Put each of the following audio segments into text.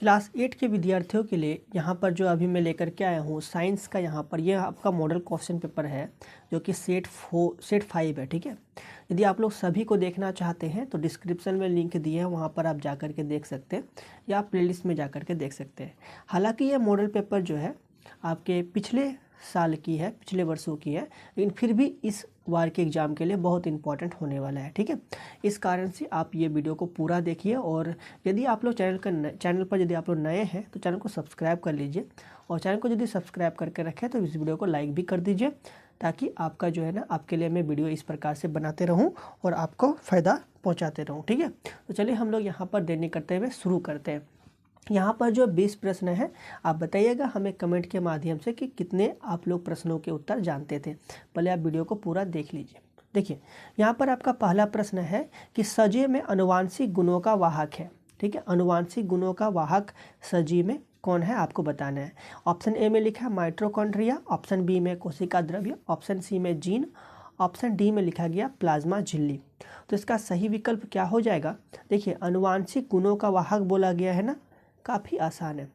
Class 8 के विद्यार्थियों के लिए यहाँ पर जो अभी मैं लेकर के आया हूँ साइंस का, यहाँ पर ये आपका मॉडल क्वेश्चन पेपर है जो कि सेट 5 है। ठीक है, यदि आप लोग सभी को देखना चाहते हैं तो डिस्क्रिप्शन में लिंक दिए हैं, वहाँ पर आप जा कर के देख सकते हैं या आप प्लेलिस्ट में जा कर के देख सकते हैं। हालांकि ये मॉडल पेपर जो है आपके पिछले साल की है, पिछले वर्षों की है, लेकिन फिर भी इस बार के एग्ज़ाम के लिए बहुत इंपॉर्टेंट होने वाला है। ठीक है, इस कारण से आप ये वीडियो को पूरा देखिए, और यदि आप लोग चैनल पर यदि आप लोग नए हैं तो चैनल को सब्सक्राइब कर लीजिए, और चैनल को यदि सब्सक्राइब करके रखें तो इस वीडियो को लाइक भी कर दीजिए, ताकि आपका जो है ना, आपके लिए मैं वीडियो इस प्रकार से बनाते रहूँ और आपको फ़ायदा पहुँचाते रहूँ। ठीक है, तो चलिए हम लोग यहाँ पर देरी करते हुए शुरू करते हैं। यहाँ पर जो 20 प्रश्न है, आप बताइएगा हमें कमेंट के माध्यम से कि कितने आप लोग प्रश्नों के उत्तर जानते थे। पहले आप वीडियो को पूरा देख लीजिए। देखिए, यहाँ पर आपका पहला प्रश्न है कि सजीव में आनुवांशिक गुणों का वाहक है। ठीक है, आनुवांशिक गुणों का वाहक सजीव में कौन है, आपको बताना है। ऑप्शन ए में लिखा है माइटोकॉन्ड्रिया, ऑप्शन बी में कोशिका द्रव्य, ऑप्शन सी में जीन, ऑप्शन डी में लिखा गया प्लाज्मा झिल्ली। तो इसका सही विकल्प क्या हो जाएगा? देखिए, आनुवांशिक गुणों का वाहक बोला गया है ना, काफ़ी आसान है।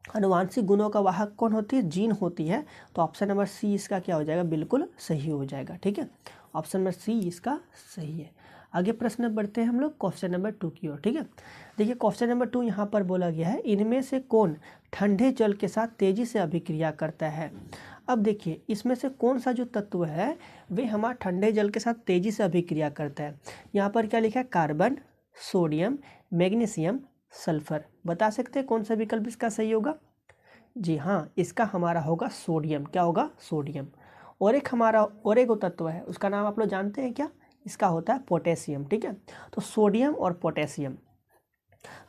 आनुवांशिक गुणों का वाहक कौन होती है? जीन होती है। तो ऑप्शन नंबर सी इसका क्या हो जाएगा? बिल्कुल सही हो जाएगा। ठीक है, ऑप्शन नंबर सी इसका सही है। आगे प्रश्न बढ़ते हैं हम लोग क्वेश्चन नंबर 2 की ओर। ठीक है, देखिए क्वेश्चन नंबर 2 यहाँ पर बोला गया है, इनमें से कौन ठंडे जल के साथ तेजी से अभिक्रिया करता है? अब देखिए, इसमें से कौन सा जो तत्व है वे हमारा ठंडे जल के साथ तेजी से अभिक्रिया करता है? यहाँ पर क्या लिखा है? Carbon, sodium, magnesium, sulphur. बता सकते हैं कौन सा विकल्प इसका सही होगा? जी हाँ, इसका हमारा होगा सोडियम। क्या होगा? सोडियम। और एक तत्व है, उसका नाम आप लोग जानते हैं क्या? इसका होता है पोटेशियम। ठीक है, तो सोडियम और पोटेशियम,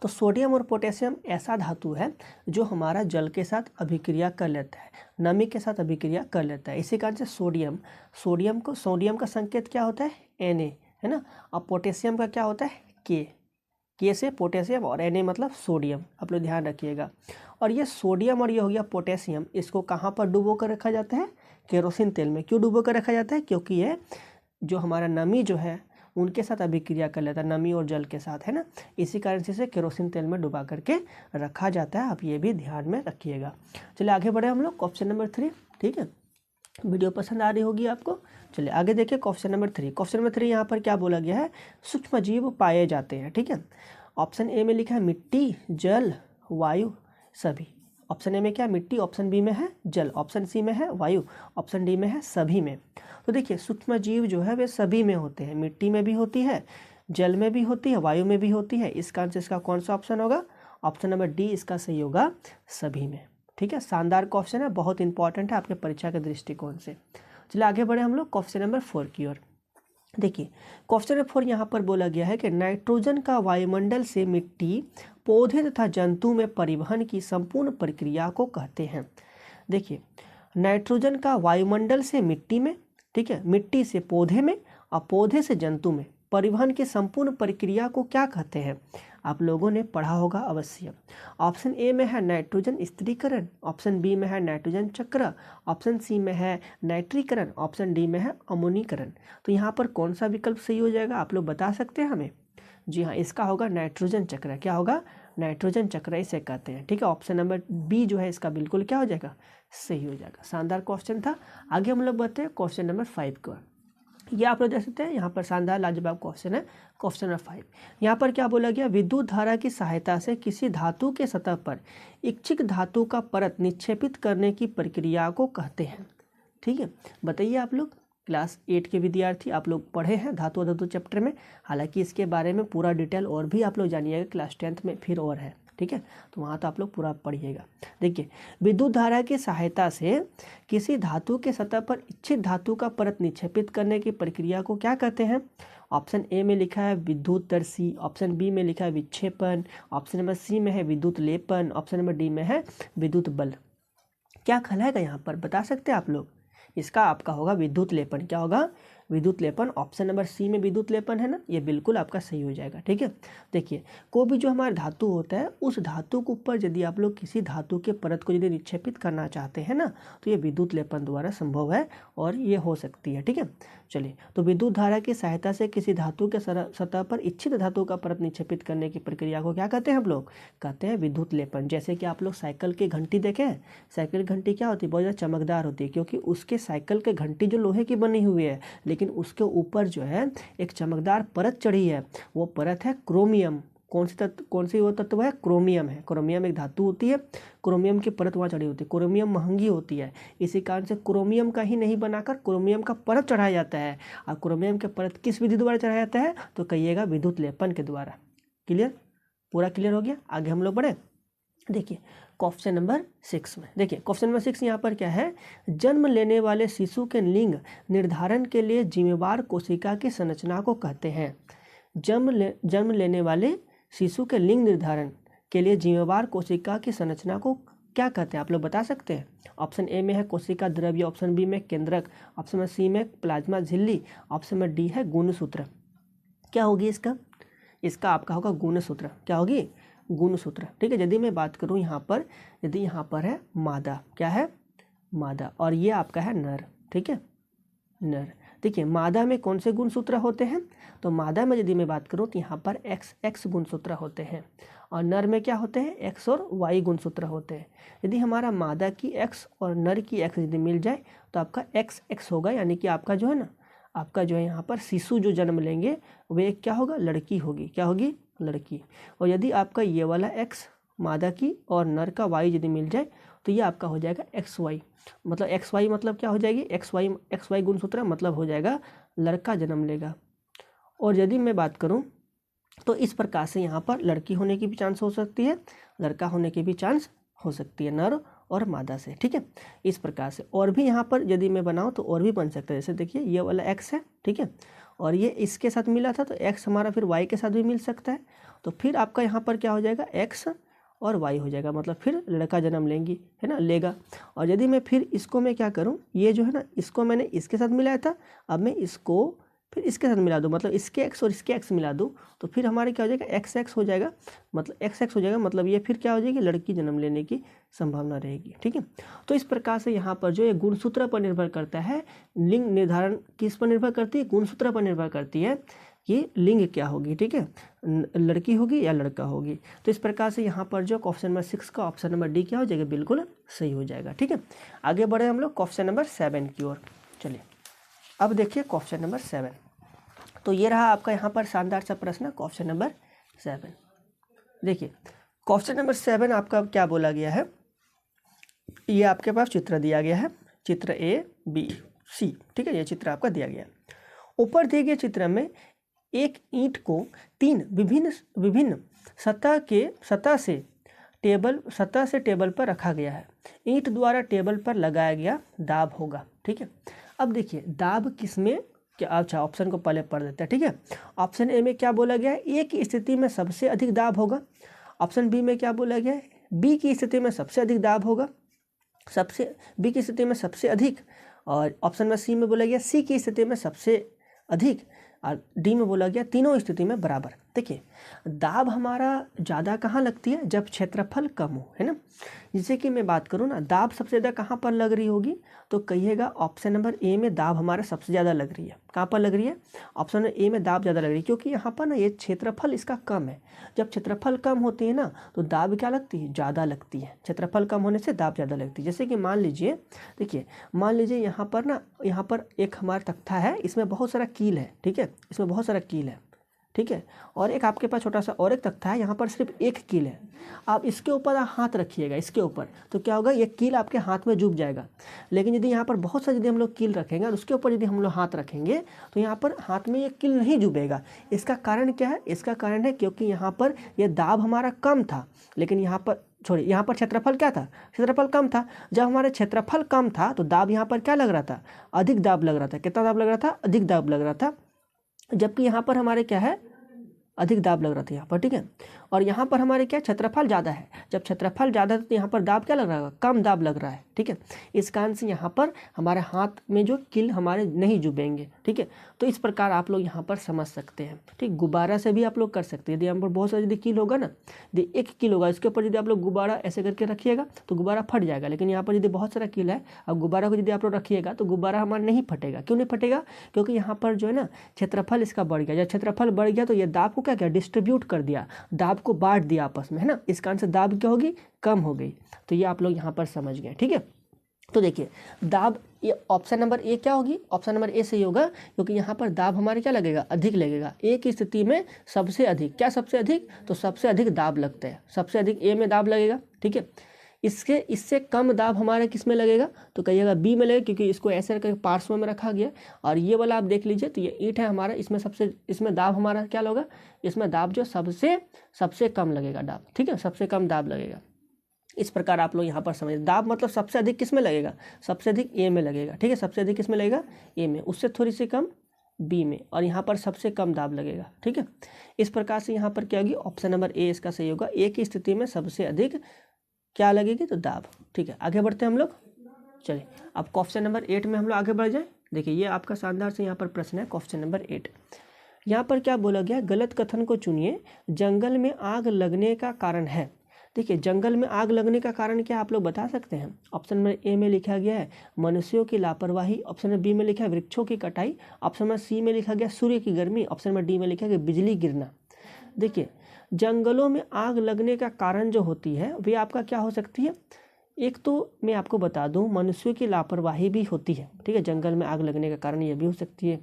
तो सोडियम और पोटेशियम ऐसा धातु है जो हमारा जल के साथ अभिक्रिया कर लेता है, नमी के साथ अभिक्रिया कर लेता है। इसी कारण से सोडियम का संकेत क्या होता है? Na, है ना। अब पोटेशियम का क्या होता है? के से पोटेशियम, और Na मतलब सोडियम। आप लोग ध्यान रखिएगा। और ये सोडियम और ये हो गया पोटेशियम, इसको कहाँ पर डुबो कर रखा जाता है? केरोसिन तेल में। क्यों डुबो कर रखा जाता है? क्योंकि ये जो हमारा नमी जो है उनके साथ अभिक्रिया कर लेता है, नमी और जल के साथ, है ना। इसी कारण से इसे केरोसिन तेल में डुबा करके रखा जाता है। आप ये भी ध्यान में रखिएगा। चलिए आगे बढ़े हम लोग क्वेश्चन नंबर 3। ठीक है, वीडियो पसंद आ रही होगी आपको। चलिए आगे देखिए क्वेश्चन नंबर 3। क्वेश्चन नंबर 3 यहाँ पर क्या बोला गया है? सूक्ष्म जीव पाए जाते हैं। ठीक है, ऑप्शन ए में लिखा है मिट्टी, जल, वायु, सभी। ऑप्शन ए में क्या? मिट्टी, ऑप्शन बी में है जल, ऑप्शन सी में है वायु, ऑप्शन डी में है सभी में। तो देखिए, सूक्ष्म जीव जो है वे सभी में होते हैं, मिट्टी में भी होती है, जल में भी होती है, वायु में भी होती है। इस कारण से इसका कौन सा ऑप्शन होगा? ऑप्शन नंबर डी इसका सही होगा, सभी में। ठीक है, शानदार क्वेश्चन है, बहुत इंपॉर्टेंट है आपके परीक्षा के दृष्टिकोण से। चलिए आगे बढ़े हम लोग क्वेश्चन नंबर 4 की ओर। देखिए, क्वेश्चन नंबर 4 यहाँ पर बोला गया है कि नाइट्रोजन का वायुमंडल से मिट्टी, पौधे तथा जंतु में परिवहन की संपूर्ण प्रक्रिया को कहते हैं। देखिए, नाइट्रोजन का वायुमंडल से मिट्टी में, ठीक है, मिट्टी से पौधे में और पौधे से जंतु में परिवहन की संपूर्ण प्रक्रिया को क्या कहते हैं? आप लोगों ने पढ़ा होगा अवश्य। ऑप्शन ए में है नाइट्रोजन स्थिरीकरण, ऑप्शन बी में है नाइट्रोजन चक्र, ऑप्शन सी में है नाइट्रीकरण, ऑप्शन डी में है अमोनीकरण। तो यहाँ पर कौन सा विकल्प सही हो जाएगा? आप लोग बता सकते हैं हमें? जी हाँ, इसका होगा नाइट्रोजन चक्र। क्या होगा? नाइट्रोजन चक्र इसे कहते हैं। ठीक है, ऑप्शन नंबर बी जो है इसका बिल्कुल क्या हो जाएगा? सही हो जाएगा। शानदार क्वेश्चन था। आगे हम लोग बढ़ते हैं क्वेश्चन नंबर 5 को। ये आप लोग देख सकते हैं, यहाँ पर शानदार लाजवाब क्वेश्चन है। क्वेश्चन नंबर 5 यहाँ पर क्या बोला गया? विद्युत धारा की सहायता से किसी धातु के सतह पर इच्छित धातु का परत निक्षेपित करने की प्रक्रिया को कहते हैं। ठीक है, बताइए आप लोग क्लास 8 के विद्यार्थी, आप लोग पढ़े हैं धातु अधातु चैप्टर में। हालांकि इसके बारे में पूरा डिटेल और भी आप लोग जानिएगा, क्लास 10th में फिर और है। ठीक है, तो वहाँ तो आप लोग पूरा पढ़िएगा। देखिए, विद्युत धारा की सहायता से किसी धातु के सतह पर इच्छित धातु का परत निक्षेपित करने की प्रक्रिया को क्या कहते हैं? ऑप्शन ए में लिखा है विद्युतदर्शी, ऑप्शन बी में लिखा है विक्षेपण, ऑप्शन नंबर सी में है विद्युत लेपन, ऑप्शन नंबर डी में है विद्युत बल। क्या कहलाएगा यहाँ पर? बता सकते हैं आप लोग? इसका आपका होगा विद्युत लेपन। क्या होगा? विद्युत लेपन, ऑप्शन नंबर सी में विद्युत लेपन है ना, ये बिल्कुल आपका सही हो जाएगा। ठीक है, देखिए कोई भी जो हमारा धातु होता है उस धातु के ऊपर यदि आप लोग किसी धातु के परत को यदि निक्षेपित करना चाहते हैं ना, तो ये विद्युत लेपन द्वारा संभव है और ये हो सकती है। ठीक है, चलिए, तो विद्युत धारा की सहायता से किसी धातु के सतह पर इच्छित धातु का परत निक्षेपित करने की प्रक्रिया को क्या कहते हैं हम लोग? कहते हैं विद्युत लेपन। जैसे कि आप लोग साइकिल की घंटी देखें, साइकिल की घंटी क्या होती है? बहुत ज़्यादा चमकदार होती है, क्योंकि उसके साइकिल के घंटी जो लोहे की बनी हुई है, लेकिन उसके ऊपर जो है एक चमकदार परत चढ़ी है, वो परत है क्रोमियम। कौन सी वो तत्व है? क्रोमियम है। क्रोमियम एक धातु होती है, क्रोमियम की परत वहाँ चढ़ी होती है। क्रोमियम महंगी होती है, इसी कारण से क्रोमियम का ही नहीं बनाकर क्रोमियम का परत चढ़ाया जाता है। और क्रोमियम के परत किस विधि द्वारा चढ़ाया जाता है? तो कहिएगा विद्युत लेपन के द्वारा। क्लियर? पूरा क्लियर हो गया? आगे हम लोग बढ़े। देखिए क्वेश्चन नंबर 6 में, देखिए क्वेश्चन नंबर 6 यहाँ पर क्या है? जन्म लेने वाले शिशु के लिंग निर्धारण के लिए जिम्मेवार कोशिका की संरचना को कहते हैं। जन्म लेने वाले शिशु के लिंग निर्धारण के लिए जिम्मेवार कोशिका की संरचना को क्या कहते हैं? आप लोग बता सकते हैं? ऑप्शन ए में है कोशिका द्रव्य, ऑप्शन बी में केंद्रक, ऑप्शन में सी में प्लाज्मा झिल्ली, ऑप्शन में डी है गुणसूत्र। क्या होगी इसका? इसका आपका होगा गुणसूत्र। क्या होगी? गुणसूत्र। ठीक है, यदि मैं बात करूं यहाँ पर, यदि यहाँ पर है मादा, क्या है? मादा, और ये आपका है नर। ठीक है, नर। देखिए मादा में कौन से गुणसूत्र होते हैं? तो मादा में यदि मैं बात करूं तो यहाँ पर एक्स गुणसूत्र होते हैं, और नर में क्या होते हैं? एक्स और वाई गुणसूत्र होते हैं। यदि हमारा मादा की एक्स और नर की एक्स यदि मिल जाए तो आपका एक्स होगा, यानी कि आपका जो है ना, आपका जो है यहाँ पर शिशु जो जन्म लेंगे वे क्या होगा? लड़की होगी। क्या होगी? लड़की। और यदि आपका ये वाला एक्स मादा की और नर का वाई यदि मिल जाए तो ये आपका हो जाएगा एक्स वाई। मतलब एक्स वाई मतलब क्या हो जाएगी? एक्स वाई गुणसूत्र मतलब हो जाएगा लड़का जन्म लेगा। और यदि मैं बात करूं तो इस प्रकार से यहाँ पर लड़की होने की भी चांस हो सकती है, लड़का होने की भी चांस हो सकती है, नर और मादा से। ठीक है, इस प्रकार से। और भी यहाँ पर यदि मैं बनाऊँ तो और भी बन सकता है। जैसे देखिए ये वाला एक्स है, ठीक है, और ये इसके साथ मिला था तो एक्स हमारा फिर वाई के साथ भी मिल सकता है। तो फिर आपका यहाँ पर क्या हो जाएगा? एक्स और वाई हो जाएगा, मतलब फिर लड़का जन्म लेंगी, है ना, लेगा। और यदि मैं फिर इसको मैं क्या करूँ, ये जो है ना, इसको मैंने इसके साथ मिलाया था, अब मैं इसको फिर इसके साथ मिला दूँ, मतलब इसके एक्स और इसके एक्स मिला दूँ, तो फिर हमारे क्या हो जाएगा? एक्स हो जाएगा, मतलब एक्स हो जाएगा, मतलब ये फिर क्या हो जाएगी? लड़की जन्म लेने की संभावना रहेगी। ठीक है, तो इस प्रकार से यहाँ पर जो ये गुणसूत्र पर निर्भर करता है, लिंग निर्धारण किस पर निर्भर करती है? गुणसूत्र पर निर्भर करती है कि लिंग क्या होगी। ठीक है, लड़की होगी या लड़का होगी। तो इस प्रकार से यहाँ पर जो क्वेश्चन नंबर 6 का ऑप्शन नंबर डी क्या हो जाएगा? बिल्कुल सही हो जाएगा। ठीक है, आगे बढ़े हम लोग क्वेश्चन नंबर 7 की ओर। चलिए अब देखिए क्वेश्चन नंबर 7। तो ये रहा आपका यहाँ पर शानदार सा प्रश्न, क्वेश्चन नंबर 7। देखिए क्वेश्चन नंबर 7 आपका क्या बोला गया है? ये आपके पास चित्र दिया गया है, चित्र ए बी सी। ठीक है, ये चित्र आपका दिया गया है। ऊपर दिए गए चित्र में एक ईंट को 3 विभिन्न सतह से टेबल पर रखा गया है। ईंट द्वारा टेबल पर लगाया गया दाब होगा। ठीक है, अब देखिए दाब किसमें क्या? अच्छा, ऑप्शन को पहले पढ़ देते हैं। ठीक है, ऑप्शन ए में क्या बोला गया है? ए की स्थिति में सबसे अधिक दाब होगा। ऑप्शन बी में क्या बोला गया है? बी की स्थिति में सबसे अधिक दाब होगा, बी की स्थिति में सबसे अधिक। और ऑप्शन में सी में बोला गया सी की स्थिति में सबसे अधिक, और डी में बोला गया तीनों स्थिति में बराबर। देखिए दाब हमारा ज़्यादा कहाँ लगती है? जब क्षेत्रफल कम हो, है ना। जैसे कि मैं बात करूँ ना, दाब सबसे ज़्यादा कहाँ पर लग रही होगी? तो कहिएगा ऑप्शन नंबर ए में दाब हमारा सबसे ज़्यादा लग रही है। कहाँ पर लग रही है? ऑप्शन नंबर ए में दाब ज़्यादा लग रही है, क्योंकि यहाँ पर ना ये क्षेत्रफल इसका कम है। जब क्षेत्रफल कम होती है ना तो दाब क्या लगती है? ज़्यादा लगती है। क्षेत्रफल कम होने से दाब ज़्यादा लगती है। जैसे कि मान लीजिए, देखिए मान लीजिए यहाँ पर ना, यहाँ पर एक हमारा तख्ता है, इसमें बहुत सारा कील है। ठीक है, इसमें बहुत सारा कील है। ठीक है, और एक आपके पास छोटा सा और एक तख्ता है, यहाँ पर सिर्फ एक कील है। आप इसके ऊपर हाथ रखिएगा, इसके ऊपर, तो क्या होगा? ये कील आपके हाथ में डूब जाएगा। लेकिन यदि यहाँ पर बहुत सारे यदि हम लोग कील रखेंगे और उसके ऊपर यदि हम लोग हाथ रखेंगे तो यहाँ पर हाथ में ये कील नहीं डूबेगा। इसका कारण क्या है? इसका कारण है क्योंकि यहाँ पर यह दाब हमारा कम था, लेकिन यहाँ पर छोड़िए, यहाँ पर क्षेत्रफल क्या था? क्षेत्रफल कम था। जब हमारे क्षेत्रफल कम था तो दाब यहाँ पर क्या लग रहा था? अधिक दाब लग रहा था। कितना दाब लग रहा था? अधिक दाब लग रहा था। जबकि यहाँ पर हमारे क्या है? अधिक दाब लग रहा था यहाँ पर। ठीक है, और यहाँ पर हमारे क्या क्षेत्रफल ज़्यादा है। जब क्षेत्रफल ज़्यादा है तो यहाँ पर दाब क्या लग रहा है, कम दाब लग रहा है। ठीक है, इस कारण से यहाँ पर हमारे हाथ में जो कील हमारे नहीं डूबेंगे। ठीक है, तो इस प्रकार आप लोग यहाँ पर समझ सकते हैं। ठीक, गुब्बारा से भी आप लोग कर सकते हैं। यदि यहाँ पर बहुत सारा यदि कील होगा ना, यदि एक कील होगा, इसके ऊपर यदि आप लोग गुब्बारा ऐसे करके रखिएगा तो गुब्बारा फट जाएगा। लेकिन यहाँ पर यदि बहुत सारा कील है और गुब्बारा को यदि आप लोग रखिएगा तो गुब्बारा हमारा नहीं फटेगा। क्यों नहीं फटेगा, क्योंकि यहाँ पर जो है ना क्षेत्रफल इसका बढ़ गया। जब क्षेत्रफल बढ़ गया तो ये दाब को क्या किया, डिस्ट्रीब्यूट कर दिया, दाब को बांट दिया आपस में, है ना। इस कारण से दाब क्या होगी, कम हो गई। तो ये आप लोग यहाँ पर समझ गए। ठीक है, तो देखिए दाब, ये ऑप्शन नंबर ए क्या होगी, ऑप्शन नंबर ए सही होगा, क्योंकि यहाँ पर दाब हमारे क्या लगेगा, अधिक लगेगा। ए की स्थिति में सबसे अधिक, क्या सबसे अधिक, तो सबसे अधिक दाब लगता है, सबसे अधिक ए में दाब लगेगा। ठीक है, इससे कम दाब हमारा किस में लगेगा, तो कहिएगा बी में लगेगा, क्योंकि इसको ऐसे करके पार्श्व में रखा गया। और ये वाला आप देख लीजिए, तो ये ईंट है हमारा, इसमें दाब हमारा क्या होगा, इसमें दाब जो सबसे कम लगेगा दाब। ठीक है, सबसे कम दाब लगेगा। इस प्रकार आप लोग यहाँ पर समझ, दाब मतलब सबसे अधिक किस में लगेगा, सबसे अधिक ए में लगेगा। ठीक है, सबसे अधिक किस में लगेगा, ए में, उससे थोड़ी सी कम बी में, और यहाँ पर सबसे कम दाब लगेगा। ठीक है, इस प्रकार से यहाँ पर क्या होगी, ऑप्शन नंबर ए इसका सही होगा। ए की स्थिति में सबसे अधिक क्या लगेगी, तो दाब। ठीक है, आगे बढ़ते हैं हम लोग। चलिए अब क्वेश्चन नंबर 8 में हम लोग आगे बढ़ जाएं। देखिए ये आपका शानदार से यहाँ पर प्रश्न है, क्वेश्चन नंबर 8। यहाँ पर क्या बोला गया, गलत कथन को चुनिए, जंगल में आग लगने का कारण है। देखिए जंगल में आग लगने का कारण क्या आप लोग बता सकते हैं। ऑप्शन नंबर ए में लिखा गया है मनुष्यों की लापरवाही, ऑप्शन नंबर बी में लिखा है वृक्षों की कटाई, ऑप्शन नंबर सी में लिखा गया सूर्य की गर्मी, ऑप्शन नंबर डी में लिखा गया बिजली गिरना। देखिए जंगलों में आग लगने का कारण जो होती है वे आपका क्या हो सकती है, एक तो मैं आपको बता दूं मनुष्यों की लापरवाही भी होती है। ठीक है, जंगल में आग लगने का कारण ये भी हो सकती है।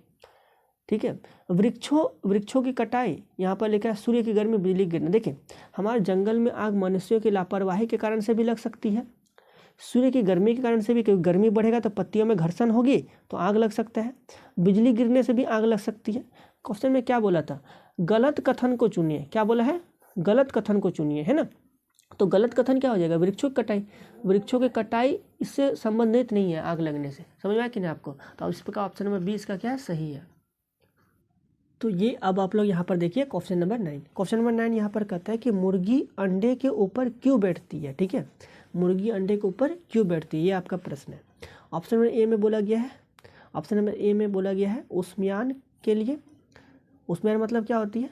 ठीक है, वृक्षों की कटाई, यहाँ पर लिखा है सूर्य की गर्मी बिजली गिरना। देखिए हमारे जंगल में आग मनुष्यों की लापरवाही के कारण से भी लग सकती है, सूर्य की गर्मी के कारण से भी, क्योंकि गर्मी बढ़ेगा तो पत्तियों में घर्षण होगी तो आग लग सकता है, बिजली गिरने से भी आग लग सकती है। क्वेश्चन में क्या बोला था, गलत कथन को चुनिए, क्या बोला है, गलत कथन को चुनिए, है ना। तो गलत कथन क्या हो जाएगा, वृक्षों की कटाई, वृक्षों की कटाई इससे संबंधित नहीं है आग लगने से, समझ में आया कि नहीं आपको। तो इस प्रकार ऑप्शन नंबर 20 का क्या है, सही है। तो ये अब आप लोग यहाँ पर देखिए क्वेश्चन नंबर 9। क्वेश्चन नंबर 9 यहाँ पर कहता है कि मुर्गी अंडे के ऊपर क्यों बैठती है। ठीक है, मुर्गी अंडे के ऊपर क्यों बैठती है, ये आपका प्रश्न है। ऑप्शन नंबर ए में बोला गया है, ऑप्शन नंबर ए में बोला गया है उष्मायन के लिए, उष्मायन मतलब क्या होती है,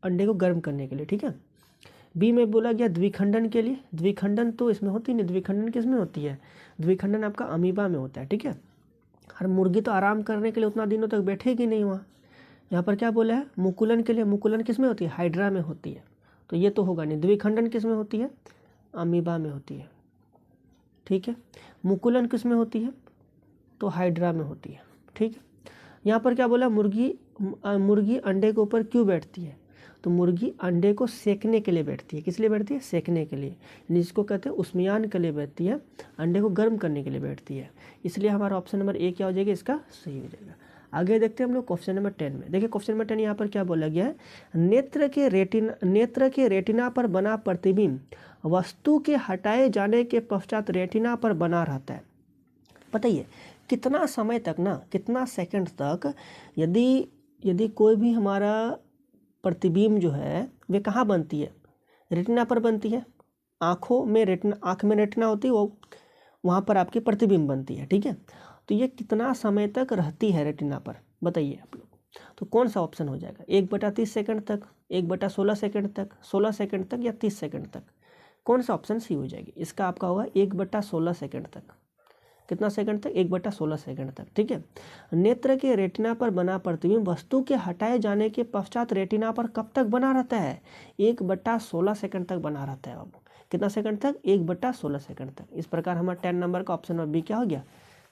अंडे को गर्म करने के लिए। ठीक है, बी में बोला गया द्विखंडन के लिए, द्विखंडन तो इसमें होती नहीं, द्विखंडन किस में होती है, द्विखंडन आपका अमीबा में होता है। ठीक है, हर मुर्गी तो आराम करने के लिए उतना दिनों तक बैठेगी नहीं वहाँ। यहाँ पर क्या बोला है, मुकुलन के लिए, मुकुलन किस में होती है, हाइड्रा में होती है, तो ये तो होगा नहीं। द्विखंडन किस में होती है, अमीबा में होती है। ठीक है, मुकुलन किस में होती है, तो हाइड्रा में होती है। ठीक है, यहाँ पर क्या बोला, मुर्गी अंडे के ऊपर क्यों बैठती है, तो मुर्गी अंडे को सेकने के लिए बैठती है। किस लिए बैठती है, सेकने के लिए, जिसको कहते हैं उष्मायन के लिए बैठती है, अंडे को गर्म करने के लिए बैठती है। इसलिए हमारा ऑप्शन नंबर ए क्या हो जाएगा, इसका सही हो जाएगा। आगे देखते हैं हम लोग क्वेश्चन नंबर 10 में। देखिए क्वेश्चन नंबर 10 यहाँ पर क्या बोला गया है, नेत्र के रेटिना पर बना प्रतिबिंब वस्तु के हटाए जाने के पश्चात रेटिना पर बना रहता है। बताइए कितना समय तक ना, कितना सेकंड तक यदि कोई भी हमारा प्रतिबिंब जो है वे कहाँ बनती है, रेटिना पर बनती है। आँखों में रेटिना, आँख में रेटिना होती है, वो वहाँ पर आपकी प्रतिबिंब बनती है। ठीक है, तो ये कितना समय तक रहती है रेटिना पर, बताइए आप लोग। तो कौन सा ऑप्शन हो जाएगा, 1/30 सेकंड तक, 1/16 सेकंड तक, 16 सेकंड तक, या 30 सेकंड तक, कौन सा ऑप्शन सी हो जाएगी। इसका आपका होगा 1/16 सेकंड तक। कितना सेकंड तक, 1/16 सेकंड तक। ठीक है, नेत्र के रेटिना पर बना प्रतिबिंब वस्तु के हटाए जाने के पश्चात रेटिना पर कब तक बना रहता है, 1/16 सेकंड तक बना रहता है बाबू। कितना सेकंड तक, 1/16 सेकंड तक। इस प्रकार हमारा 10 नंबर का ऑप्शन नंबर बी क्या हो गया,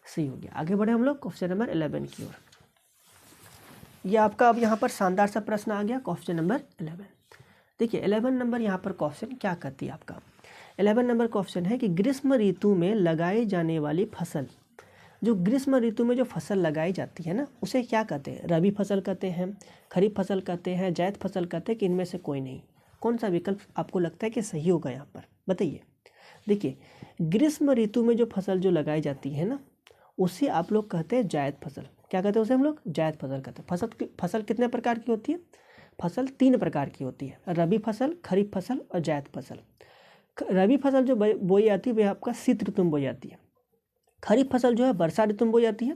सही हो गया। आगे बढ़े हम लोग क्वेश्चन नंबर 11 की ओर। ये आपका अब यहाँ पर शानदार सा प्रश्न आ गया, क्वेश्चन नंबर 11। देखिए 11 नंबर यहाँ पर क्वेश्चन क्या कहती है आपका, 11 नंबर क्वेश्चन है कि ग्रीष्म ऋतु में लगाई जाने वाली फसल, जो ग्रीष्म ऋतु में जो फसल लगाई जाती है ना, उसे क्या कहते हैं, रबी फसल कहते हैं, खरीफ फसल कहते हैं, जायद फसल कहते हैं, कि इनमें से कोई नहीं। कौन सा विकल्प आपको लगता है कि सही होगा यहाँ पर, बताइए। देखिए ग्रीष्म ऋतु में जो फसल जो लगाई जाती है ना, उसे आप लोग कहते हैं जायद फसल। क्या कहते हैं उसे हम लोग, जायद फसल कहते हैं। फसल कितने प्रकार की होती है, फसल 3 प्रकार की होती है, रबी फसल, खरीफ फसल और जायद फसल। रबी फसल जो बोई जाती है वह आपका शीत ऋतु में बोई जाती है। खरीफ फसल जो है वर्षा ऋतु में बोई जाती है।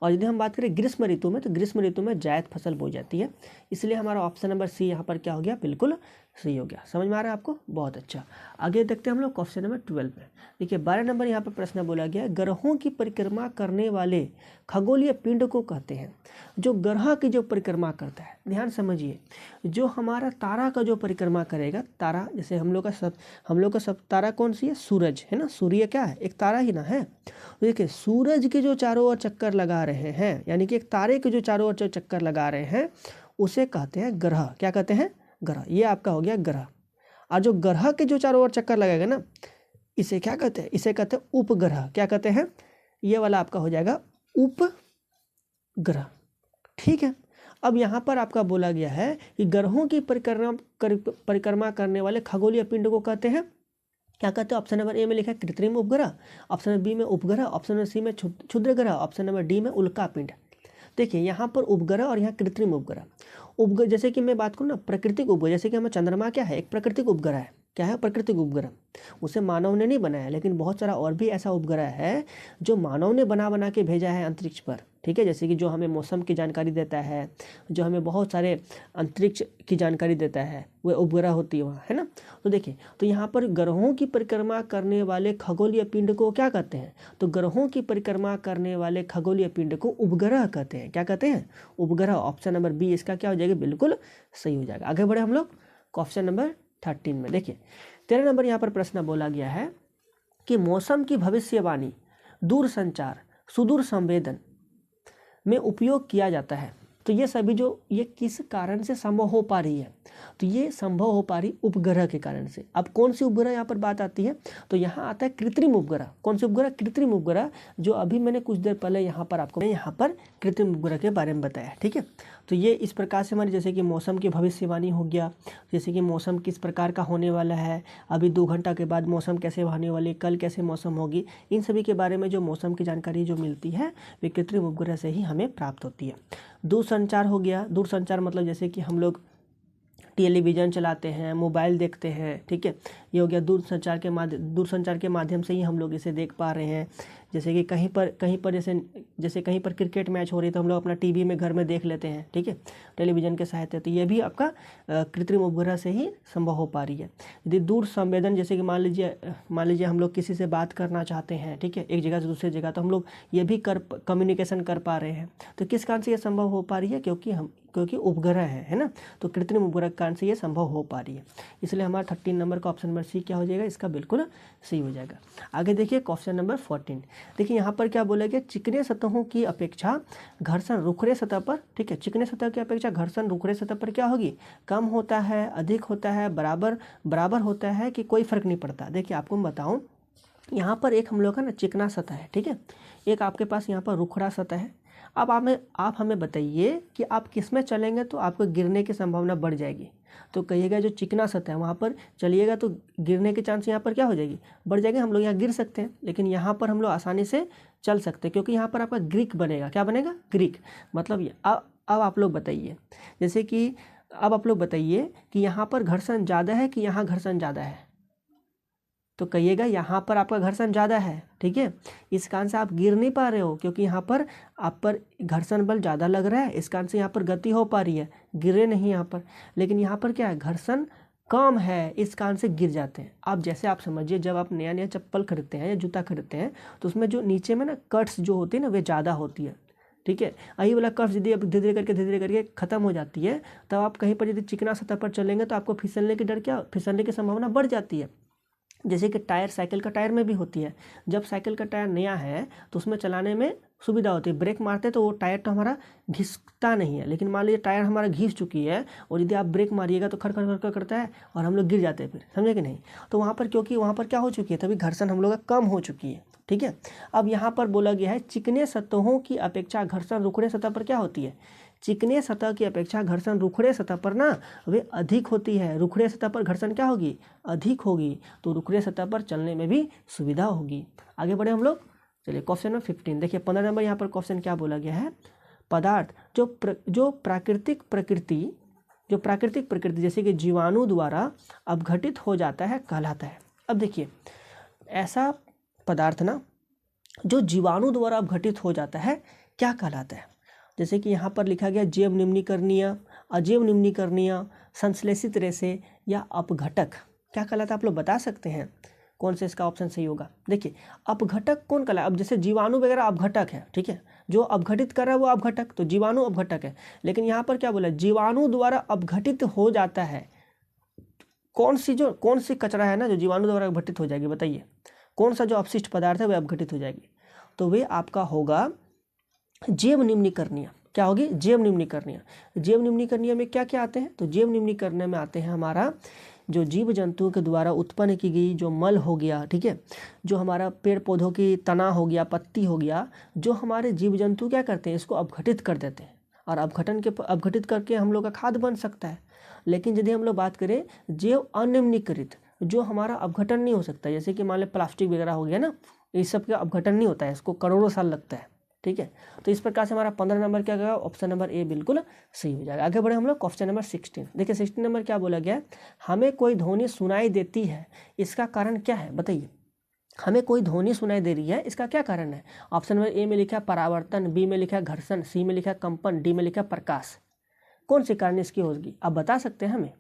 और यदि हम बात करें ग्रीष्म ऋतु में, तो ग्रीष्म ऋतु में जायद फसल बोई जाती है। इसलिए हमारा ऑप्शन नंबर सी यहाँ पर क्या हो गया, बिल्कुल सही हो गया। समझ में आ रहा है आपको, बहुत अच्छा। आगे देखते हैं हम लोग क्वेश्चन नंबर 12 में। देखिए 12 नंबर यहाँ पर प्रश्न बोला गया है, ग्रहों की परिक्रमा करने वाले खगोलीय पिंड को कहते हैं। जो ग्रह की जो परिक्रमा करता है, ध्यान समझिए, जो हमारा तारा का जो परिक्रमा करेगा, तारा जैसे हम लोग का सब तारा कौन सी है, सूरज है ना, सूर्य क्या है, एक तारा ही ना है। देखिए सूरज के जो चारों ओर चक्कर लगा रहे हैं, यानी कि एक तारे के जो चारों ओर जो चक्कर लगा रहे हैं, उसे कहते हैं ग्रह। क्या कहते हैं, ग्रह। ये आपका हो गया ग्रह। और जो ग्रह के जो चारों ओर चक्कर लगेगा ना, इसे क्या कहते हैं, इसे कहते हैं उपग्रह। क्या कहते हैं, ये वाला आपका हो जाएगा उपग्रह। ठीक है। अब यहाँ पर आपका बोला गया है कि ग्रहों की परिक्रमा करने वाले खगोलीय पिंड को कहते हैं, क्या कहते हैं। ऑप्शन नंबर ए में लिखा है कृत्रिम उपग्रह, ऑप्शन नंबर बी में उपग्रह, ऑप्शन नंबर सी में क्षुद्र ग्रह, ऑप्शन नंबर डी में उल्का पिंड। देखिए यहाँ पर उपग्रह और यहाँ कृत्रिम उपग्रह। उपग्रह जैसे कि मैं बात करूँ ना, प्राकृतिक उपग्रह, जैसे कि हमारा चंद्रमा क्या है, एक प्राकृतिक उपग्रह है। क्या है, प्राकृतिक उपग्रह। उसे मानव ने नहीं बनाया, लेकिन बहुत सारा और भी ऐसा उपग्रह है जो मानव ने बना के भेजा है अंतरिक्ष पर। ठीक है, जैसे कि जो हमें मौसम की जानकारी देता है, जो हमें बहुत सारे अंतरिक्ष की जानकारी देता है, वह उपग्रह होती है वहाँ, है ना। तो देखिए, तो यहाँ पर ग्रहों की परिक्रमा करने वाले खगोलीय पिंड को क्या कहते हैं, तो ग्रहों की परिक्रमा करने वाले खगोलीय पिंड को उपग्रह कहते हैं। क्या कहते हैं, उपग्रह। ऑप्शन नंबर बी इसका क्या हो जाएगा, बिल्कुल सही हो जाएगा। आगे बढ़े हम लोग क्वेश्चन नंबर 13 में। देखिए 13 नंबर यहाँ पर प्रश्न बोला गया है कि मौसम की भविष्यवाणी दूर संचार, सुदूर संवेदन में उपयोग किया जाता है। तो ये सभी जो ये किस कारण से संभव हो पा रही है, तो ये संभव हो पा रही उपग्रह के कारण से। अब कौन सी उपग्रह यहाँ पर बात आती है, तो यहाँ आता है कृत्रिम उपग्रह। कौन सी उपग्रह, कृत्रिम उपग्रह, जो अभी मैंने कुछ देर पहले यहाँ पर आपको कृत्रिम उपग्रह के बारे में बताया। ठीक है, तो ये इस प्रकार से हमारी, जैसे कि मौसम की भविष्यवाणी हो गया, जैसे कि मौसम किस प्रकार का होने वाला है, अभी 2 घंटा के बाद मौसम कैसे होने वाली, कल कैसे मौसम होगी, इन सभी के बारे में जो मौसम की जानकारी जो मिलती है वे कृत्रिम उपग्रह से ही हमें प्राप्त होती है। दूरसंचार हो गया, दूरसंचार मतलब जैसे कि हम लोग टेलीविज़न चलाते हैं, मोबाइल देखते हैं। ठीक है, ये हो गया दूरसंचार के माध्यम से ही हम लोग इसे देख पा रहे हैं। जैसे कि कहीं पर जैसे कहीं पर क्रिकेट मैच हो रही है तो हम लोग अपना टीवी में घर में देख लेते हैं। ठीक है, टेलीविज़न के सहायता। तो ये भी आपका कृत्रिम उपग्रह से ही संभव हो पा रही है। यदि दूर संवेदन, जैसे कि मान लीजिए हम लोग किसी से बात करना चाहते हैं, ठीक है, एक जगह से दूसरी जगह, तो हम लोग ये भी कम्युनिकेशन कर पा रहे हैं। तो किस कारण से ये संभव हो पा रही है, क्योंकि उपग्रह है ना, तो कृत्रिम उपग्रह के कारण से ये संभव हो पा रही है। इसलिए हमारा 13 नंबर का ऑप्शन नंबर सी क्या हो जाएगा, इसका बिल्कुल सही हो जाएगा। आगे देखिए क्वेश्चन नंबर 14। देखिए यहाँ पर क्या बोला गया, चिकने सतहों की अपेक्षा घर्षण रुखरे सतह पर, ठीक है, चिकने सतह की अपेक्षा घर्षण रुखरे सतह पर क्या होगी, कम होता है, अधिक होता है, बराबर होता है कि कोई फर्क नहीं पड़ता। देखिए आपको मैं बताऊँ, यहाँ पर एक हम लोग का ना चिकना सतह है, ठीक है, एक आपके पास यहाँ पर रुखड़ा सतह है। अब आप हमें बताइए कि आप किस में चलेंगे तो आपको गिरने की संभावना बढ़ जाएगी। तो कहिएगा जो चिकना सतह है वहाँ पर चलिएगा तो गिरने के चांस यहाँ पर क्या हो जाएगी, बढ़ जाएगी। हम लोग यहाँ गिर सकते हैं, लेकिन यहाँ पर हम लोग आसानी से चल सकते हैं, क्योंकि यहाँ पर आपका ग्रीक बनेगा। क्या बनेगा, ग्रीक। मतलब अब आप लोग बताइए, जैसे कि अब आप लोग बताइए कि यहाँ पर घर्षण ज़्यादा है कि यहाँ घर्षण ज़्यादा है, तो कहिएगा यहाँ पर आपका घर्षण ज़्यादा है। ठीक है, इस कारण से आप गिर नहीं पा रहे हो, क्योंकि यहाँ पर आप पर घर्षण बल ज़्यादा लग रहा है, इस कारण से यहाँ पर गति हो पा रही है, गिरे नहीं यहाँ पर। लेकिन यहाँ पर क्या है, घर्षण कम है, इस कारण से गिर जाते हैं। आप जैसे आप समझिए, जब आप नया चप्पल खरीदते हैं या जूता खरीदते हैं तो उसमें जो नीचे में ना कट्स जो होती है ना, वे ज़्यादा होती है। ठीक है, यही वाला कट्स यदि अब धीरे करके ख़त्म हो जाती है, तब आप कहीं पर यदि चिकना सतह पर चलेंगे तो आपको फिसलने की संभावना बढ़ जाती है। जैसे कि टायर, साइकिल का टायर में भी होती है। जब साइकिल का टायर नया है तो उसमें चलाने में सुविधा होती है, ब्रेक मारते तो वो टायर तो हमारा घिसता नहीं है। लेकिन मान लीजिए टायर हमारा घिस चुकी है और यदि आप ब्रेक मारिएगा तो खड़ करता है और हम लोग गिर जाते हैं, फिर समझे कि नहीं। तो वहाँ पर क्योंकि वहाँ पर क्या हो चुकी है, तभी घर्षण हम लोग का कम हो चुकी है। ठीक है, अब यहाँ पर बोला गया है चिकने सतहों की अपेक्षा घर्षण रुखड़े सतह पर क्या होती है, चिकने सतह की अपेक्षा घर्षण रुखड़े सतह पर ना वे अधिक होती है। रुखड़े सतह पर घर्षण क्या होगी, अधिक होगी, तो रुखड़े सतह पर चलने में भी सुविधा होगी। आगे बढ़े हम लोग, चलिए क्वेश्चन नंबर 15। देखिए 15 नंबर यहाँ पर क्वेश्चन क्या बोला गया है, पदार्थ जो प्राकृतिक प्रकृति जो प्राकृतिक प्रकृति जैसे कि जीवाणु द्वारा अपघटित हो जाता है कहलाता है। अब देखिए ऐसा पदार्थ ना जो जीवाणु द्वारा अपघटित हो जाता है क्या कहलाता है। जैसे कि यहाँ पर लिखा गया जैव निम्नीकरणीय, अजैव निम्नीकरणीय, संश्लेषित रेशे या अपघटक क्या कहलाता है, आप लोग बता सकते हैं कौन से इसका ऑप्शन सही होगा। देखिए अपघटक कौन कहलाता है, अब जैसे जीवाणु वगैरह अपघटक है, ठीक है, जो अपघटित कर रहा है वो अपघटक, तो जीवाणु अपघटक है। लेकिन यहाँ पर क्या बोला, जीवाणु द्वारा अपघटित हो जाता है। कौन सी कचरा है ना जो जीवाणु द्वारा अपघटित हो जाएगी, बताइए कौन सा जो अपशिष्ट पदार्थ है वह अपघटित हो जाएगी, तो वे आपका होगा जैव निम्नीकरणीय। क्या होगी, जैव निम्नीकरणीय। जैव निम्नीकरणीय में क्या क्या आते हैं, तो जैव निम्नीकरणीय में आते हैं हमारा जो जीव जंतुओं के द्वारा उत्पन्न की गई जो मल हो गया, ठीक है, जो हमारा पेड़ पौधों की तना हो गया, पत्ती हो गया, जो हमारे जीव जंतु क्या करते हैं इसको अपघटित कर देते हैं और अपघटित करके हम लोग का खाद बन सकता है। लेकिन यदि हम लोग बात करें जैव अनिम्नीकृत, जो हमारा अपघटन नहीं हो सकता, जैसे कि मान लो प्लास्टिक वगैरह हो गया ना, इस सब का अपघटन नहीं होता है, इसको करोड़ों साल लगता है, ठीक है। तो इस प्रकार से हमारा 15 नंबर क्या होगा, ऑप्शन नंबर ए बिल्कुल सही हो जाएगा। आगे बढ़े हम लोग क्वेश्चन नंबर 16। देखिए 16 नंबर क्या बोला गया, हमें कोई ध्वनि सुनाई देती है, इसका कारण क्या है, बताइए। हमें कोई ध्वनि सुनाई दे रही है, इसका क्या कारण है। ऑप्शन नंबर ए में लिखा है परावर्तन, बी में लिखा है घर्षण, सी में लिखा है कंपन, डी में लिखा है प्रकाश। कौन सी कारण इसकी होगी, आप बता सकते हैं हमें।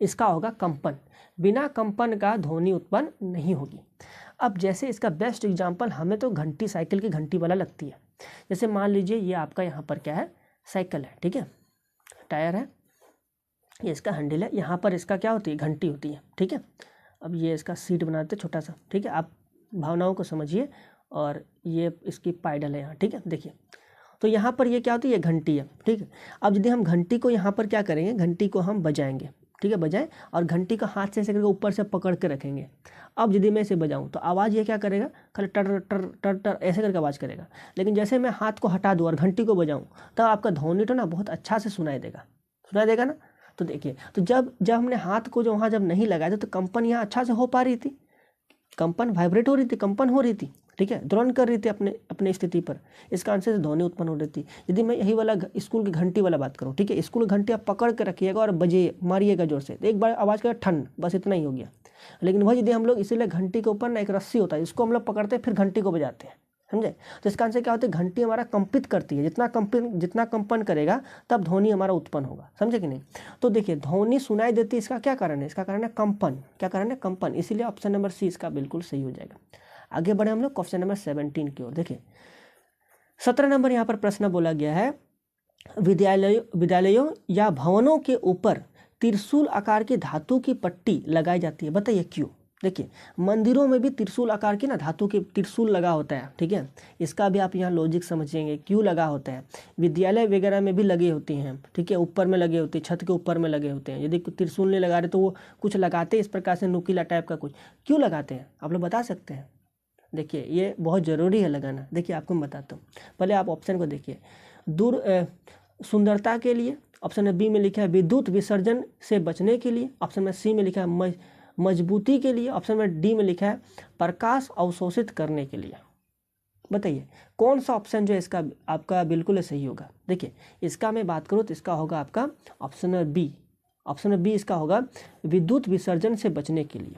इसका होगा कंपन, बिना कंपन का ध्वनि उत्पन्न नहीं होगी। अब जैसे इसका बेस्ट एग्जांपल हमें तो घंटी, साइकिल की घंटी वाला लगती है। जैसे मान लीजिए ये आपका यहाँ पर क्या है, साइकिल है, ठीक है, टायर है, ये इसका हैंडल है, यहाँ पर इसका क्या होती है, घंटी होती है, ठीक है। अब ये इसका सीट बनाते छोटा सा, ठीक है, आप भावनाओं को समझिए, और ये इसकी पाइडल है यहाँ, ठीक है। देखिए तो यहाँ पर ये क्या होती है, ये घंटी है, ठीक है। अब यदि हम घंटी को यहाँ पर क्या करेंगे, घंटी को हम बजाएंगे, ठीक है, बजाएं, और घंटी को हाथ से ऐसे करके ऊपर से पकड़ के रखेंगे। अब यदि मैं इसे बजाऊं तो आवाज़ ये क्या करेगा, खाली टर टर टर टर ऐसे करके आवाज़ करेगा। लेकिन जैसे मैं हाथ को हटा दूँ और घंटी को बजाऊं तब आपका ध्वनि तो ना बहुत अच्छा से सुनाई देगा ना। तो देखिए, तो जब हमने हाथ को जो वहाँ जब नहीं लगाया था तो कंपन यहाँ अच्छा से हो पा रही थी, कंपन वाइब्रेट हो रही थी, कंपन हो रही थी, ठीक है, दोलन कर रही थी अपने स्थिति पर, इस कारण से ध्वनि उत्पन्न हो रही थी। यदि मैं यही वाला स्कूल की घंटी वाला बात करूँ, ठीक है, स्कूल की घंटी आप पकड़ के रखिएगा और बजे मारिएगा जोर से, एक बार आवाज़ करेगा ठन, बस इतना ही हो गया। लेकिन वही यदि हम लोग इसीलिए घंटी के ऊपर ना एक रस्सी होता है, इसको हम लोग पकड़ते हैं फिर घंटी को बजाते हैं, समझे। तो इस कारण से क्या होता है, घंटी हमारा कंपित करती है, जितना कंपन करेगा तब ध्वनि हमारा उत्पन्न होगा, समझे कि नहीं। तो देखिए ध्वनि सुनाई देती है, इसका क्या कारण है, इसका कारण है कंपन। क्या कारण है, कंपन, इसीलिए ऑप्शन नंबर सी इसका बिल्कुल सही हो जाएगा। आगे बढ़े हम लोग क्वेश्चन नंबर 17 की ओर। देखिए 17 नंबर यहाँ पर प्रश्न बोला गया है, विद्यालयों या भवनों के ऊपर त्रिशूल आकार की धातु की पट्टी लगाई जाती है, बताइए क्यों। देखिए मंदिरों में भी त्रिशूल आकार की ना धातु के त्रिशूल लगा होता है, ठीक है, इसका भी आप यहाँ लॉजिक समझेंगे क्यों लगा होता है। विद्यालय वगैरह में भी लगे होते हैं, ठीक है, ऊपर में लगे होते हैं, छत के ऊपर में लगे होते हैं। यदि त्रिशूल नहीं लगा रहे तो वो कुछ लगाते इस प्रकार से नुकीला टाइप का कुछ, क्यों लगाते हैं आप लोग बता सकते हैं। देखिए ये बहुत ज़रूरी है लगाना। देखिए आपको मैं बताता हूँ, पहले आप ऑप्शन को देखिए, सुंदरता के लिए, ऑप्शन बी में लिखा है विद्युत विसर्जन से बचने के लिए, ऑप्शन में सी में लिखा है मजबूती के लिए, ऑप्शन में डी में लिखा है प्रकाश अवशोषित करने के लिए। बताइए कौन सा ऑप्शन जो है इसका आपका बिल्कुल सही होगा। देखिए इसका मैं बात करूँ तो इसका होगा आपका ऑप्शन बी। ऑप्शन बी इसका होगा विद्युत विसर्जन से बचने के लिए।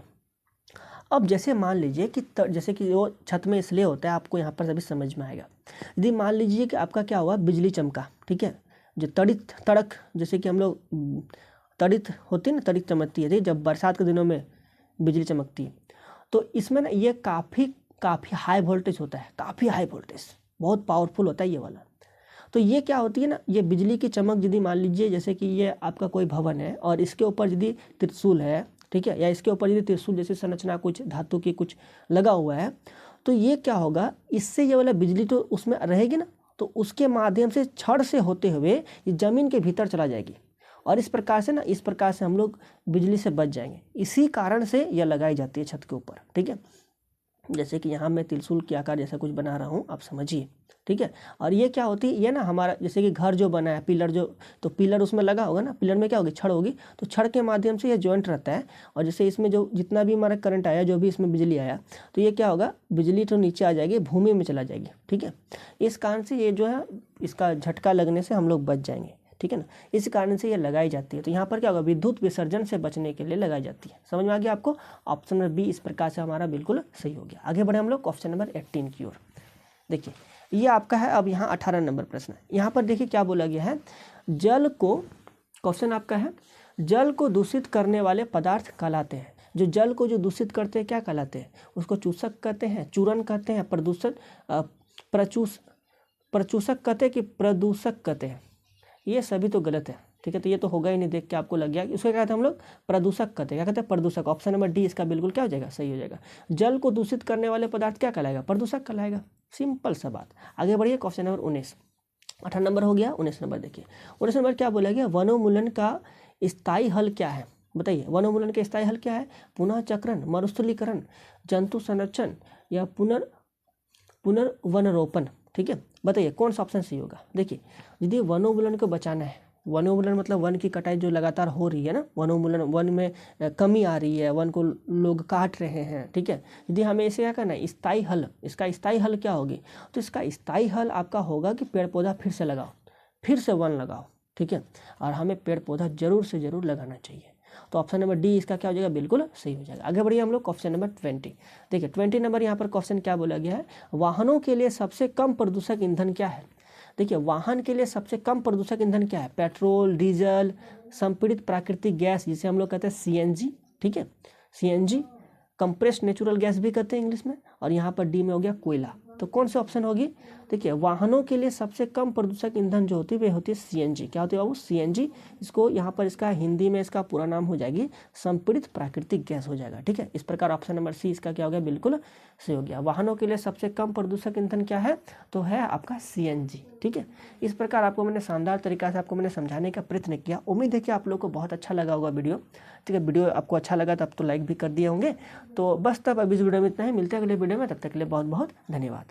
अब जैसे मान लीजिए कि जैसे कि वो छत में इसलिए होता है, आपको यहाँ पर सभी समझ में आएगा। यदि मान लीजिए कि आपका क्या हुआ, बिजली चमका, ठीक है, जो तड़क जैसे कि हम लोग तड़ित होती है ना, तड़ित चमकती है, जब बरसात के दिनों में बिजली चमकती है, तो इसमें ना ये काफ़ी हाई वोल्टेज होता है, काफ़ी हाई वोल्टेज, बहुत पावरफुल होता है ये वाला। तो ये क्या होती है ना, ये बिजली की चमक यदि मान लीजिए जैसे कि ये आपका कोई भवन है और इसके ऊपर यदि त्रिशूल है, ठीक है, या इसके ऊपर यदि त्रिशूल जैसे संरचना कुछ धातु की कुछ लगा हुआ है, तो ये क्या होगा, इससे ये वाला बिजली तो उसमें रहेगी ना, तो उसके माध्यम से छड़ से होते हुए ये ज़मीन के भीतर चला जाएगी, और इस प्रकार से हम लोग बिजली से बच जाएंगे। इसी कारण से यह लगाई जाती है छत के ऊपर, ठीक है। जैसे कि यहाँ मैं त्रिशूल के आकार जैसा कुछ बना रहा हूँ, आप समझिए, ठीक है। और ये क्या होती है, ये ना हमारा जैसे कि घर जो बना है, पिलर जो, तो पिलर उसमें लगा होगा ना, पिलर में क्या होगी, छड़ होगी, तो छड़ के माध्यम से ये जॉइंट रहता है, और जैसे इसमें जो जितना भी हमारा करंट आया, जो भी इसमें बिजली आया, तो ये क्या होगा, बिजली तो नीचे आ जाएगी, भूमि में चला जाएगी, ठीक है। इस कारण से ये जो है इसका झटका लगने से हम लोग बच जाएंगे। ठीक है ना, इस कारण से ये लगाई जाती है। तो यहाँ पर क्या होगा, विद्युत विसर्जन से बचने के लिए लगाई जाती है। समझ में आ गया आपको? ऑप्शन नंबर बी इस प्रकार से हमारा बिल्कुल सही हो गया। आगे बढ़े हम लोग क्वेश्चन नंबर 18 की ओर। देखिए ये आपका है अब यहाँ 18 नंबर प्रश्न। यहाँ पर देखिए क्या बोला गया है, जल को, क्वेश्चन आपका है, जल को दूषित करने वाले पदार्थ कहलाते हैं। जो जल को जो दूषित करते हैं क्या कहलाते हैं? उसको चूषक कहते हैं, चूरन कहते हैं, प्रचूषक कहते हैं कि प्रदूषक कहते हैं? ये सभी तो गलत है, ठीक है। तो ये तो होगा ही नहीं, देख के आपको लग गया। इसको क्या कहते हैं हम लोग? प्रदूषक कहते हैं। क्या कहते हैं? प्रदूषक। ऑप्शन नंबर डी इसका बिल्कुल क्या हो जाएगा, सही हो जाएगा। जल को दूषित करने वाले पदार्थ क्या कहलाएगा? प्रदूषक कहलाएगा। सिंपल सा बात। आगे बढ़िए क्वेश्चन नंबर 19। 18 नंबर हो गया, 19 नंबर देखिए। 19 नंबर क्या बोला गया, वनोन्मूलन का स्थायी हल क्या है? बताइए, वनोन्मूलन का स्थायी हल क्या है? पुनः चक्रण, मरुस्थलीकरण, जंतु संरक्षण या पुनर्वनरोपण। ठीक है, बताइए कौन सा ऑप्शन सही होगा। देखिए यदि वनोन्मूलन को बचाना है, वनोन्मूलन मतलब वन की कटाई जो लगातार हो रही है ना, वनोन्मूलन, वन में कमी आ रही है, वन को लोग काट रहे हैं, ठीक है। यदि हमें इसे क्या करना है, स्थायी हल, इसका स्थायी हल क्या होगी? तो इसका स्थायी हल आपका होगा कि पेड़ पौधा फिर से लगाओ, फिर से वन लगाओ, ठीक है। और हमें पेड़ पौधा जरूर से जरूर लगाना चाहिए। तो ऑप्शन नंबर डी इसका क्या हो जाएगा, बिल्कुल सही हो जाएगा। आगे बढ़िए हम लोग क्वेश्चन नंबर 20। देखिए 20 नंबर यहाँ पर क्वेश्चन क्या बोला गया है, वाहनों के लिए सबसे कम प्रदूषक ईंधन क्या है? देखिए वाहन के लिए सबसे कम प्रदूषक ईंधन क्या है? पेट्रोल, डीजल, संपीड़ित प्राकृतिक गैस जिसे हम लोग कहते हैं सीएनजी, ठीक है, सीएनजी, कंप्रेस्ड नेचुरल गैस भी कहते हैं इंग्लिश में। और यहाँ पर डी में हो गया कोयला। तो कौन सी ऑप्शन होगी? देखिए वाहनों के लिए सबसे कम प्रदूषक ईंधन जो होती है वे होती है सीएनजी। क्या होती है बाबू? सीएनजी। इसको यहाँ पर इसका हिंदी में इसका पूरा नाम हो जाएगी संपीड़ित प्राकृतिक गैस हो जाएगा, ठीक है। इस प्रकार ऑप्शन नंबर सी इसका क्या हो गया, बिल्कुल सही हो गया। वाहनों के लिए सबसे कम प्रदूषक ईंधन क्या है? तो है आपका सीएनजी, ठीक है। इस प्रकार आपको मैंने शानदार तरीका से आपको मैंने समझाने का प्रयत्न किया। उम्मीद है कि आप लोग को बहुत अच्छा लगा होगा वीडियो, ठीक है। वीडियो आपको अच्छा लगा तब तो लाइक भी कर दिए होंगे। तो बस तब अभी इस वीडियो में इतना ही, मिलते हैं अगले वीडियो में, तब तक के लिए बहुत बहुत धन्यवाद।